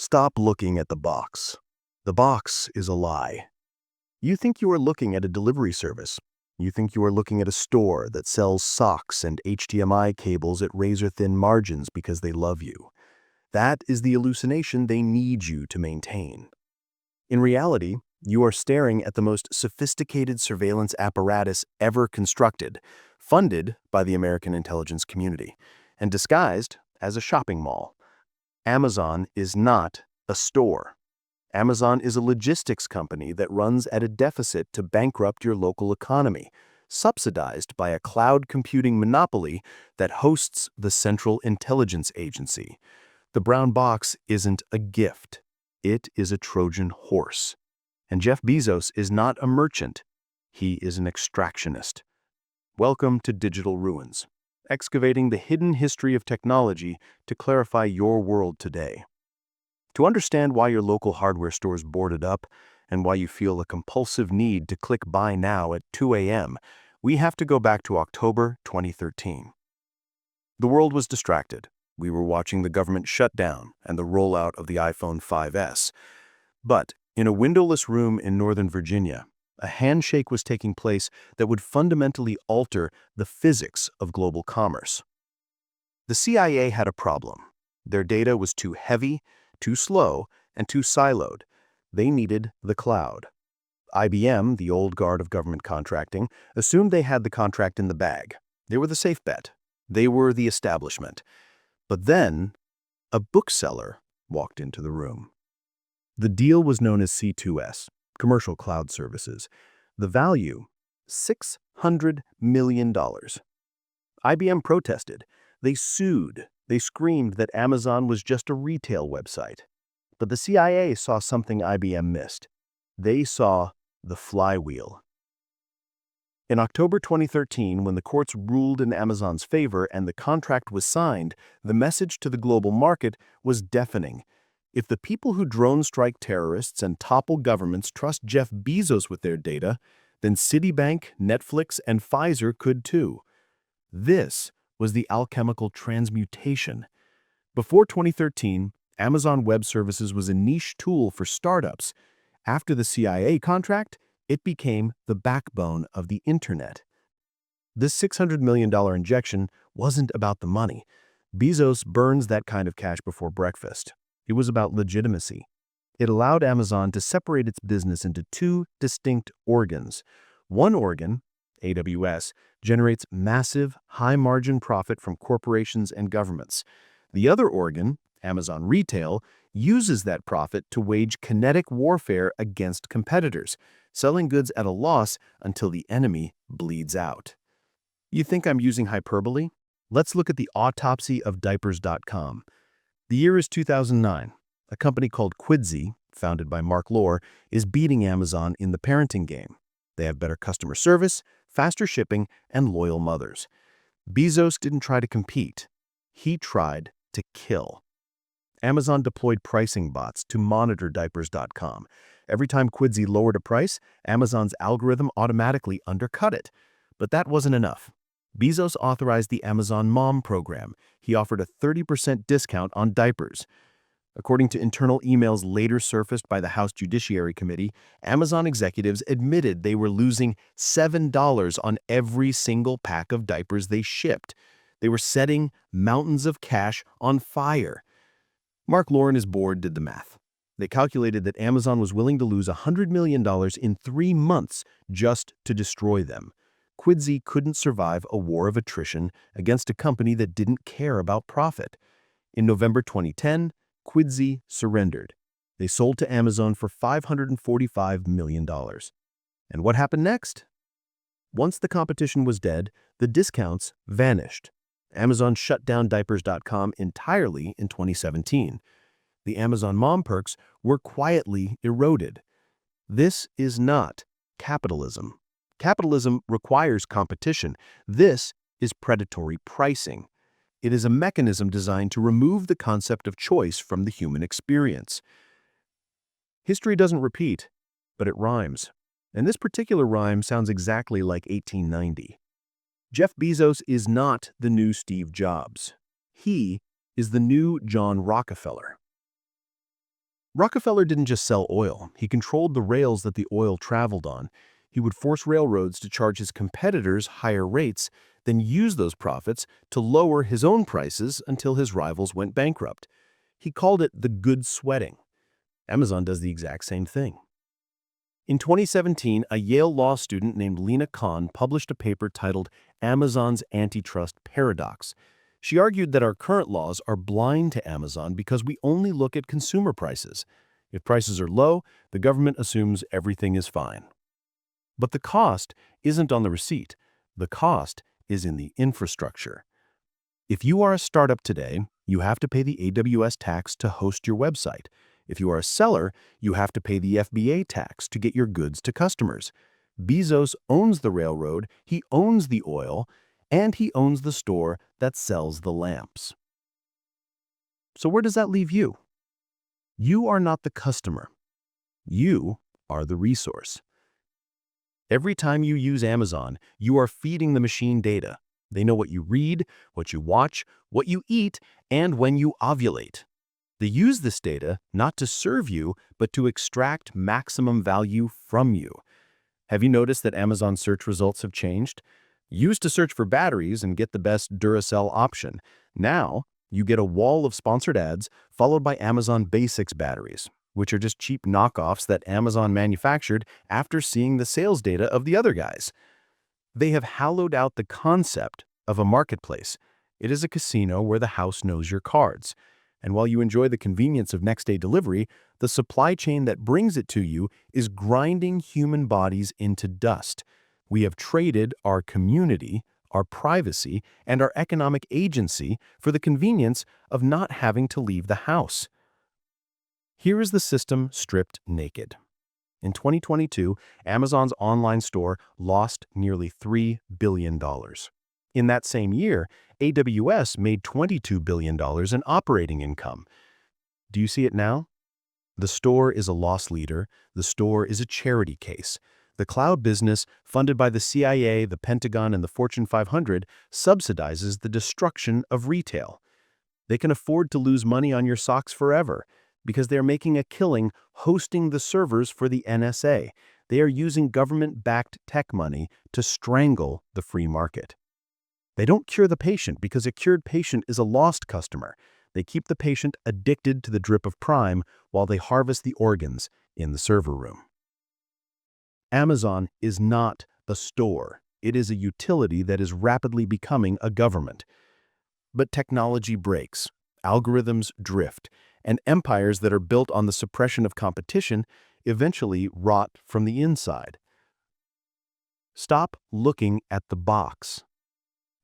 Stop looking at the box. The box is a lie. You think you are looking at a delivery service. You think you are looking at a store that sells socks and HDMI cables at razor-thin margins because they love you. That is the hallucination they need you to maintain. In reality, you are staring at the most sophisticated surveillance apparatus ever constructed, funded by the American intelligence community, and disguised as a shopping mall. Amazon is not a store. Amazon is a logistics company that runs at a deficit to bankrupt your local economy, subsidized by a cloud computing monopoly that hosts the Central Intelligence Agency. The brown box isn't a gift. It is a Trojan horse. And Jeff Bezos is not a merchant. He is an extractionist. Welcome to Digital Ruins, excavating the hidden history of technology to clarify your world today. To understand why your local hardware store is boarded up and why you feel a compulsive need to click Buy Now at 2 a.m., we have to go back to October 2013. The world was distracted. We were watching the government shutdown and the rollout of the iPhone 5S. But in a windowless room in Northern Virginia, a handshake was taking place that would fundamentally alter the physics of global commerce. The CIA had a problem. Their data was too heavy, too slow, and too siloed. They needed the cloud. IBM, the old guard of government contracting, assumed they had the contract in the bag. They were the safe bet. They were the establishment. But then, a bookseller walked into the room. The deal was known as C2S, Commercial Cloud Services. The value, $600 million. IBM protested. They sued. They screamed that Amazon was just a retail website. But the CIA saw something IBM missed. They saw the flywheel. In October 2013, when the courts ruled in Amazon's favor and the contract was signed, the message to the global market was deafening. If the people who drone strike terrorists and topple governments trust Jeff Bezos with their data, then Citibank, Netflix, and Pfizer could too. This was the alchemical transmutation. Before 2013, Amazon Web Services was a niche tool for startups. After the CIA contract, it became the backbone of the internet. This $600 million injection wasn't about the money. Bezos burns that kind of cash before breakfast. It was about legitimacy. It allowed Amazon to separate its business into two distinct organs. One organ, AWS, generates massive, high-margin profit from corporations and governments. The other organ, Amazon Retail, uses that profit to wage kinetic warfare against competitors, selling goods at a loss until the enemy bleeds out. You think I'm using hyperbole? Let's look at the autopsy of diapers.com. The year is 2009. A company called Quidsy, founded by Mark Lohr, is beating Amazon in the parenting game. They have better customer service, faster shipping, and loyal mothers. Bezos didn't try to compete. He tried to kill. Amazon deployed pricing bots to monitor diapers.com. Every time Quidsy lowered a price, Amazon's algorithm automatically undercut it. But that wasn't enough. Bezos authorized the Amazon Mom program. He offered a 30% discount on diapers. According to internal emails later surfaced by the House Judiciary Committee, Amazon executives admitted they were losing $7 on every single pack of diapers they shipped. They were setting mountains of cash on fire. Mark Lohr and his board did the math. They calculated that Amazon was willing to lose $100 million in 3 months just to destroy them. Quidsy couldn't survive a war of attrition against a company that didn't care about profit. In November 2010, Quidsy surrendered. They sold to Amazon for $545 million. And what happened next? Once the competition was dead, the discounts vanished. Amazon shut down diapers.com entirely in 2017. The Amazon Mom perks were quietly eroded. This is not capitalism. Capitalism requires competition. This is predatory pricing. It is a mechanism designed to remove the concept of choice from the human experience. History doesn't repeat, but it rhymes. And this particular rhyme sounds exactly like 1890. Jeff Bezos is not the new Steve Jobs. He is the new John Rockefeller. Rockefeller didn't just sell oil, he controlled the rails that the oil traveled on. He would force railroads to charge his competitors higher rates, then use those profits to lower his own prices until his rivals went bankrupt. He called it the good sweating. Amazon does the exact same thing. In 2017, a Yale law student named Lena Khan published a paper titled Amazon's Antitrust Paradox. She argued that our current laws are blind to Amazon because we only look at consumer prices. If prices are low, the government assumes everything is fine. But the cost isn't on the receipt. The cost is in the infrastructure. If you are a startup today, you have to pay the AWS tax to host your website. If you are a seller, you have to pay the FBA tax to get your goods to customers. Bezos owns the railroad, he owns the oil, and he owns the store that sells the lamps. So where does that leave you? You are not the customer. You are the resource. Every time you use Amazon, you are feeding the machine data. They know what you read, what you watch, what you eat, and when you ovulate. They use this data not to serve you, but to extract maximum value from you. Have you noticed that Amazon search results have changed? You used to search for batteries and get the best Duracell option. Now, you get a wall of sponsored ads followed by Amazon Basics batteries, which are just cheap knockoffs that Amazon manufactured after seeing the sales data of the other guys. They have hollowed out the concept of a marketplace. It is a casino where the house knows your cards. And while you enjoy the convenience of next-day delivery, the supply chain that brings it to you is grinding human bodies into dust. We have traded our community, our privacy, and our economic agency for the convenience of not having to leave the house. Here is the system stripped naked. In 2022, Amazon's online store lost nearly $3 billion. In that same year, AWS made $22 billion in operating income. Do you see it now? The store is a loss leader. The store is a charity case. The cloud business, funded by the CIA, the Pentagon, and the Fortune 500, subsidizes the destruction of retail. They can afford to lose money on your socks forever because they're making a killing hosting the servers for the NSA. They are using government-backed tech money to strangle the free market. They don't cure the patient because a cured patient is a lost customer. They keep the patient addicted to the drip of prime while they harvest the organs in the server room. Amazon is not the store. It is a utility that is rapidly becoming a government. But technology breaks, algorithms drift, and empires that are built on the suppression of competition eventually rot from the inside. Stop looking at the box.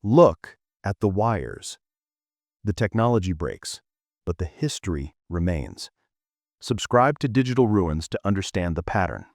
Look at the wires. The technology breaks, but the history remains. Subscribe to Digital Ruins to understand the pattern.